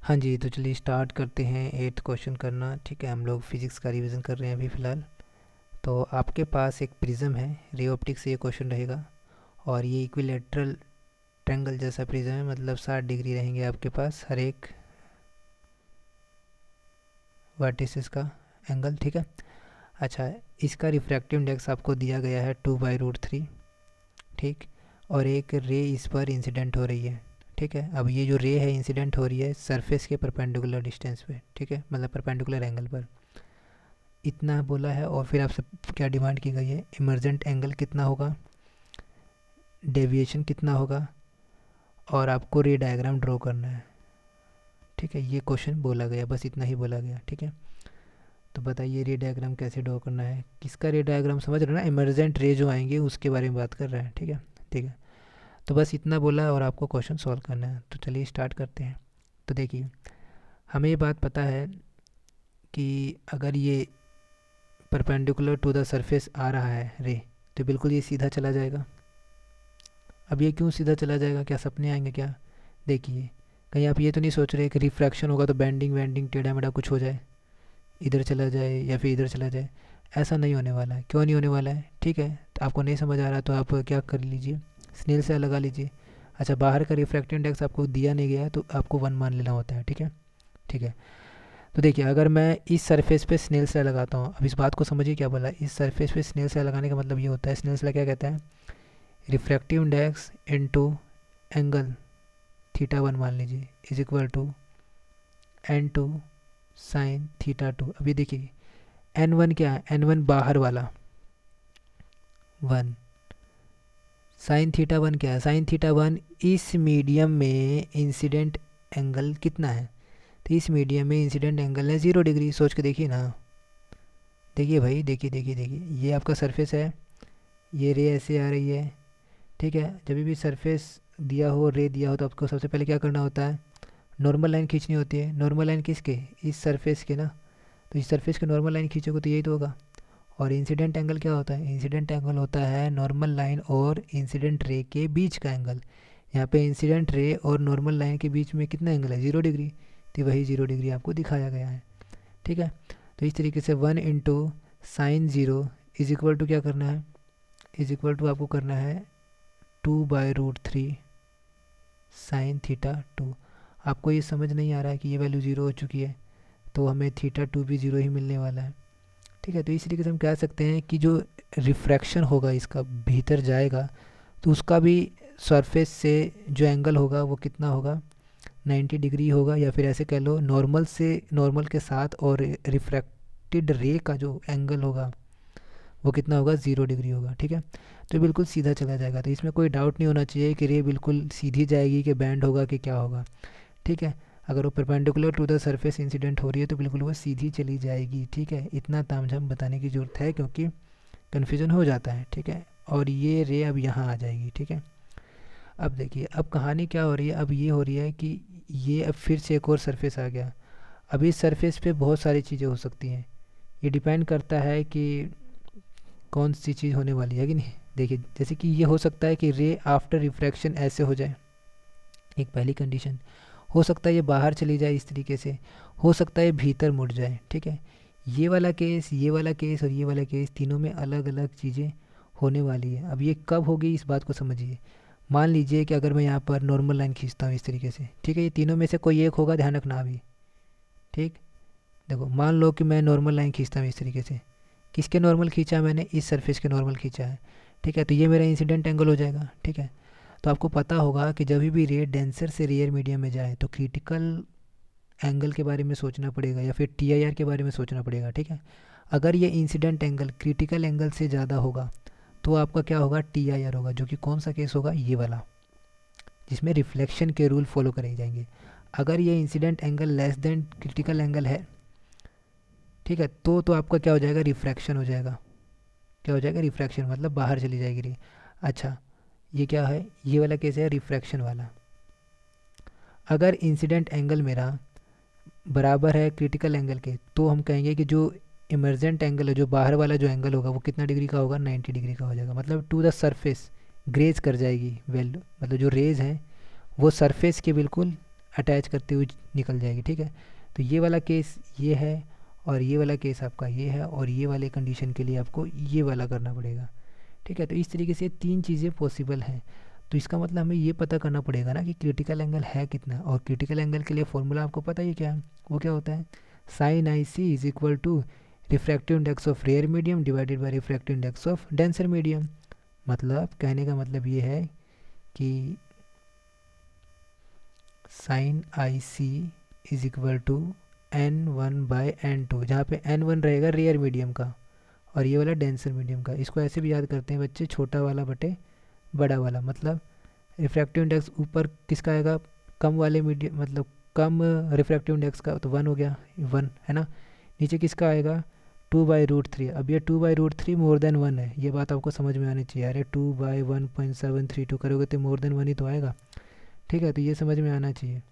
हाँ जी, तो चलिए स्टार्ट करते हैं 8th क्वेश्चन करना। ठीक है, हम लोग फिजिक्स का रिवीजन कर रहे हैं अभी फ़िलहाल। तो आपके पास एक प्रिज्म है, रे ऑप्टिक्स से ये क्वेश्चन रहेगा। और ये इक्विलेटरल ट्रायंगल जैसा प्रिज्म है, मतलब 60 डिग्री रहेंगे आपके पास हर एक वर्टिसेस का एंगल। ठीक है। अच्छा, इसका रिफ्रैक्टिव इंडेक्स आपको दिया गया है 2/√3। ठीक। और एक रे इस पर इंसिडेंट हो रही है। ठीक है, अब ये जो रे है इंसिडेंट हो रही है सरफेस के परपेंडिकुलर डिस्टेंस पे। ठीक है, मतलब परपेंडिकुलर एंगल पर। इतना बोला है और फिर आपसे क्या डिमांड की गई है, इमर्जेंट एंगल कितना होगा, डेविएशन कितना होगा, और आपको रे डायग्राम ड्रॉ करना है। ठीक है, ये क्वेश्चन बोला गया, बस इतना ही बोला गया। ठीक है, तो बताइए रे डायग्राम कैसे ड्रॉ करना है। किसका रे डायग्राम समझ रहे हो ना, इमर्जेंट रे जो आएंगे उसके बारे में बात कर रहे हैं। ठीक है। ठीक है, तो बस इतना बोला और आपको क्वेश्चन सॉल्व करना है। तो चलिए स्टार्ट करते हैं। तो देखिए, हमें ये बात पता है कि अगर ये परपेंडिकुलर टू द सरफेस आ रहा है रे, तो बिल्कुल ये सीधा चला जाएगा। अब ये क्यों सीधा चला जाएगा, क्या सपने आएंगे क्या? देखिए, कहीं आप ये तो नहीं सोच रहे कि रिफ्रैक्शन होगा तो बैंडिंग वैंडिंग टेढ़ा मेढ़ा कुछ हो जाए, इधर चला जाए या फिर इधर चला जाए। ऐसा नहीं होने वाला है। क्यों नहीं होने वाला है? ठीक है, तो आपको नहीं समझ आ रहा तो आप क्या कर लीजिए, स्नेल से लगा लीजिए। अच्छा, बाहर का रिफ्रैक्टिव इंडेक्स आपको दिया नहीं गया है तो आपको 1 मान लेना होता है। ठीक है। ठीक है, तो देखिए, अगर मैं इस सरफेस पे स्नेल से लगाता हूँ, अब इस बात को समझिए क्या बोला। इस सरफेस पे स्नेल से लगाने का मतलब ये होता है, स्नेल से क्या कहता है, refractive index into angle theta 1 मान लीजिए is equal to n2 sine theta 2। अभी देखिए, n1 क्या है, n1 बाहर वाला 1, साइन थीटा 1 क्या है, साइन थीटा 1 इस मीडियम में इंसिडेंट एंगल कितना है। तो इस मीडियम में इंसिडेंट एंगल है 0 डिग्री। सोच के देखिए ना, देखिए भाई, देखिए देखिए देखिए, ये आपका सरफेस है, ये रे ऐसे आ रही है। ठीक है, जब भी सरफेस दिया हो, रे दिया हो, तो आपको सबसे पहले क्या करना होता है, नॉर्मल लाइन खींचनी होती है। नॉर्मल लाइन किसके, इस सरफेस के ना। तो इस सरफेस के नॉर्मल लाइन खींचोगे तो यही तो होगा। और इंसिडेंट एंगल क्या होता है, इंसिडेंट एंगल होता है नॉर्मल लाइन और इंसिडेंट रे के बीच का एंगल। यहाँ पे इंसिडेंट रे और नॉर्मल लाइन के बीच में कितना एंगल है, 0 डिग्री। तो वही 0 डिग्री आपको दिखाया गया है। ठीक है, तो इस तरीके से 1 × sin 0 इज इक्वल टू क्या करना है, इज इक्वल टू आपको करना है 2/√3 साइन थीटा 2। आपको ये समझ नहीं आ रहा है कि ये वैल्यू 0 हो चुकी है, तो हमें थीटा 2 भी 0 ही मिलने वाला है। ठीक है, तो इस तरीके से हम कह सकते हैं कि जो रिफ्रैक्शन होगा इसका भीतर जाएगा, तो उसका भी सरफेस से जो एंगल होगा वो कितना होगा, 90 डिग्री होगा। या फिर ऐसे कह लो, नॉर्मल से, नॉर्मल के साथ और रिफ्रैक्टेड रे का जो एंगल होगा वो कितना होगा, 0 डिग्री होगा। ठीक है, तो बिल्कुल सीधा चला जाएगा। तो इसमें कोई डाउट नहीं होना चाहिए कि रे बिल्कुल सीधी जाएगी कि बैंड होगा कि क्या होगा। ठीक है, अगर वो perpendicular to the surface incident हो रही है तो बिल्कुल वो सीधी चली जाएगी। ठीक है, इतना तामझाम बताने की ज़रूरत है क्योंकि कन्फ्यूज़न हो जाता है। ठीक है, और ये रे अब यहाँ आ जाएगी। ठीक है, अब देखिए, अब कहानी क्या हो रही है, अब ये हो रही है कि ये अब फिर से एक और सरफेस आ गया। अब इस सरफेस पे बहुत सारी चीज़ें हो सकती हैं, ये डिपेंड करता है कि कौन सी चीज़ होने वाली है कि नहीं। देखिए, जैसे कि ये हो सकता है कि रे आफ्टर रिफ्रैक्शन ऐसे हो जाए, एक पहली कंडीशन। हो सकता है ये बाहर चली जाए इस तरीके से, हो सकता है भीतर मुड़ जाए। ठीक है, ये वाला केस, ये वाला केस और ये वाला केस, तीनों में अलग अलग चीज़ें होने वाली है। अब ये कब होगी इस बात को समझिए। मान लीजिए कि अगर मैं यहाँ पर नॉर्मल लाइन खींचता हूँ इस तरीके से, ठीक है, ये तीनों में से कोई एक होगा, ध्यान रखना अभी। ठीक, देखो, मान लो कि मैं नॉर्मल लाइन खींचता हूँ इस तरीके से। किसके नॉर्मल खींचा है मैंने, इस सरफेस के नॉर्मल खींचा है। ठीक है, तो ये मेरा इंसिडेंट एंगल हो जाएगा। ठीक है, तो आपको पता होगा कि जब भी रे डेंसर से रेयर मीडियम में जाए तो क्रिटिकल एंगल के बारे में सोचना पड़ेगा या फिर TIR के बारे में सोचना पड़ेगा। ठीक है, अगर ये इंसिडेंट एंगल क्रिटिकल एंगल से ज़्यादा होगा तो आपका क्या होगा, TIR होगा, जो कि कौन सा केस होगा, ये वाला, जिसमें रिफ्लेक्शन के रूल फॉलो करे जाएंगे। अगर ये incident angle less than critical angle है, ठीक है, तो आपका क्या हो जाएगा, रिफ्रैक्शन हो जाएगा। क्या हो जाएगा, रिफ्रैक्शन, मतलब बाहर चली जाएगी रे। अच्छा, ये क्या है, ये वाला केस है रिफ्रैक्शन वाला। अगर इंसिडेंट एंगल मेरा बराबर है क्रिटिकल एंगल के, तो हम कहेंगे कि जो इमर्जेंट एंगल है, जो बाहर वाला जो एंगल होगा वो कितना डिग्री का होगा, 90 डिग्री का हो जाएगा। मतलब टू द सरफेस ग्रेज कर जाएगी वैल्यू, मतलब जो रेज हैं वो सरफेस के बिल्कुल अटैच करते हुए निकल जाएगी, ठीक है। तो ये वाला केस ये है और ये वाला केस आपका ये है, और ये वाले कंडीशन के लिए आपको ये वाला करना पड़ेगा, ठीक है। तो इस तरीके से 3 चीज़ें पॉसिबल हैं। तो इसका मतलब हमें ये पता करना पड़ेगा ना कि क्रिटिकल एंगल है कितना, और क्रिटिकल एंगल के लिए फॉर्मूला आपको पता ही क्या है, वो क्या होता है, sine I C is equal to refractive index of rare medium divided by refractive index of denser medium. मतलब कहने का मतलब ये है कि sine I C is equal to n1/n2, जहाँ पे n1 रहेगा रेयर मीडियम का और ये वाला डेंसर मीडियम का। इसको ऐसे भी याद करते हैं बच्चे, छोटा वाला बटे बड़ा वाला। मतलब रिफ्रैक्टिव इंडेक्स ऊपर किसका आएगा, कम वाले मीडियम, मतलब कम रिफ्रैक्टिव इंडेक्स का, तो 1 हो गया, 1 है ना। नीचे किसका आएगा 2/√3। अब ये 2/√3 मोर देन 1 है, ये बात आपको समझ में आनी चाहिए। अरे 2/1.732 करोगे तो मोर देन 1 ही तो आएगा, ठीक है। तो ये समझ में आना चाहिए,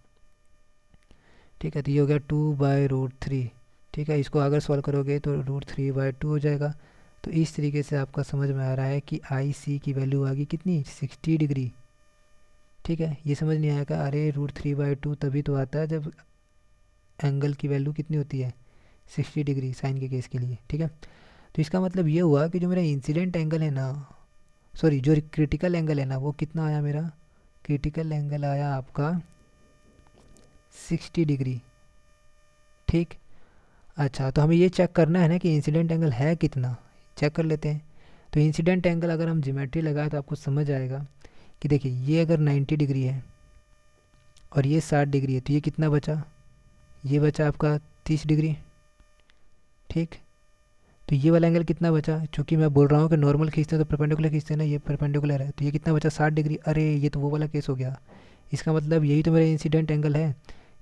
ठीक है। तो ये हो गया 2/√3, ठीक है। इसको अगर सॉल्व करोगे तो √3/2 हो जाएगा। तो इस तरीके से आपका समझ में आ रहा है कि आई सी की वैल्यू आ गई कितनी, 60 डिग्री, ठीक है। ये समझ नहीं आएगा, अरे √3/2 तभी तो आता है जब एंगल की वैल्यू कितनी होती है, 60 डिग्री साइन के केस के लिए, ठीक है। तो इसका मतलब ये हुआ कि जो मेरा इंसिडेंट एंगल है ना, सॉरी जो क्रिटिकल एंगल है ना, वो कितना आया, मेरा क्रिटिकल एंगल आया आपका 60 डिग्री, ठीक। अच्छा, तो हमें ये चेक करना है ना कि इंसिडेंट एंगल है कितना, चेक कर लेते हैं। तो इंसिडेंट एंगल अगर हम ज्योमेट्री लगाए तो आपको समझ आएगा कि देखिए ये अगर 90 डिग्री है और ये 60 डिग्री है, तो ये कितना बचा, ये बचा आपका 30 डिग्री, ठीक। तो ये वाला एंगल कितना बचा, चूँकि मैं बोल रहा हूँ कि नॉर्मल खींचते हैं तो परपेंडिकुलर खींचते हैं ना, ये परपेंडिकुलर है, तो ये कितना बचा 60 डिग्री। अरे ये तो वो वाला केस हो गया, इसका मतलब यही तो मेरा इंसिडेंट एंगल है।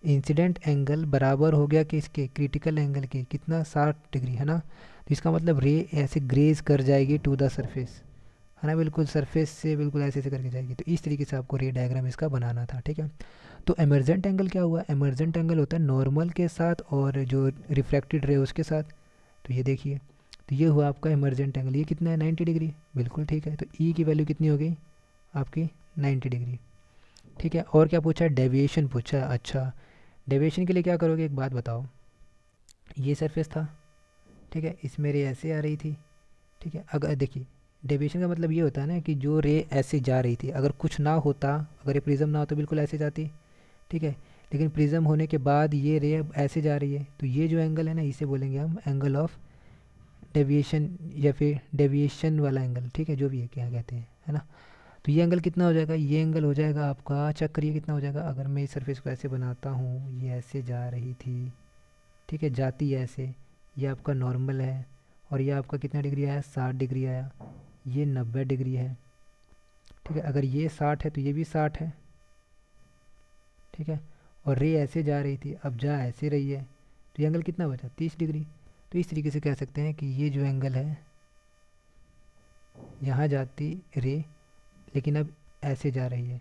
इंसिडेंट एंगल बराबर हो गया कि इसके क्रिटिकल एंगल के कितना, 60 डिग्री, है ना। तो इसका मतलब रे ऐसे ग्रेज कर जाएगी टू द सरफेस, है ना, बिल्कुल सरफेस से बिल्कुल ऐसे ऐसे करके जाएगी। तो इस तरीके से आपको रे डायग्राम इसका बनाना था, ठीक है। तो एमर्जेंट एंगल क्या हुआ, एमर्जेंट एंगल होता है नॉर्मल के साथ और जो रिफ्रैक्टेड रे उसके साथ। तो ये देखिए, तो ये हुआ आपका एमर्जेंट एंगल, ये कितना है 90 डिग्री, बिल्कुल ठीक है। तो ई की वैल्यू कितनी हो गई आपकी 90 डिग्री, ठीक है। और क्या पूछा है, डेविएशन पूछा है। अच्छा, डेविएशन के लिए क्या करोगे, एक बात बताओ, ये सरफेस था, ठीक है, इसमें रे ऐसे आ रही थी, ठीक है। अगर देखिए डेविएशन का मतलब ये होता है ना कि जो रे ऐसे जा रही थी, अगर कुछ ना होता, अगर ये प्रिज्म ना हो तो बिल्कुल ऐसे जाती, ठीक है। लेकिन प्रिज्म होने के बाद ये रे अब ऐसे जा रही है, तो ये जो एंगल है ना, इसे बोलेंगे हम एंगल ऑफ डेविएशन या फिर डेविएशन वाला एंगल, ठीक है, जो भी है क्या कहते हैं, है ना। तो ये एंगल कितना हो जाएगा, ये एंगल हो जाएगा आपका, चेक करिए कितना हो जाएगा। अगर मैं इस सरफेस को ऐसे बनाता हूँ, ये ऐसे जा रही थी, ठीक है, जाती है ऐसे, ये आपका नॉर्मल है, और ये आपका कितना डिग्री आया, 60 डिग्री आया, ये 90 डिग्री है, ठीक है। अगर ये 60 है तो ये भी 60 है, ठीक है। और रे ऐसे जा रही थी, अब जा ऐसे रही है, तो ये एंगल कितना बचा, 30 डिग्री। तो इस तरीके से कह सकते हैं कि ये जो एंगल है, यहाँ जाती रे लेकिन अब ऐसे जा रही है,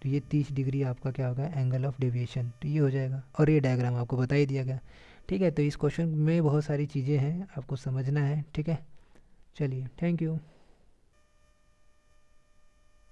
तो ये 30 डिग्री आपका क्या होगा, एंगल ऑफ डेविएशन। तो ये हो जाएगा, और ये डायग्राम आपको बता ही दिया गया, ठीक है। तो इस क्वेश्चन में बहुत सारी चीज़ें हैं, आपको समझना है, ठीक है। चलिए, थैंक यू।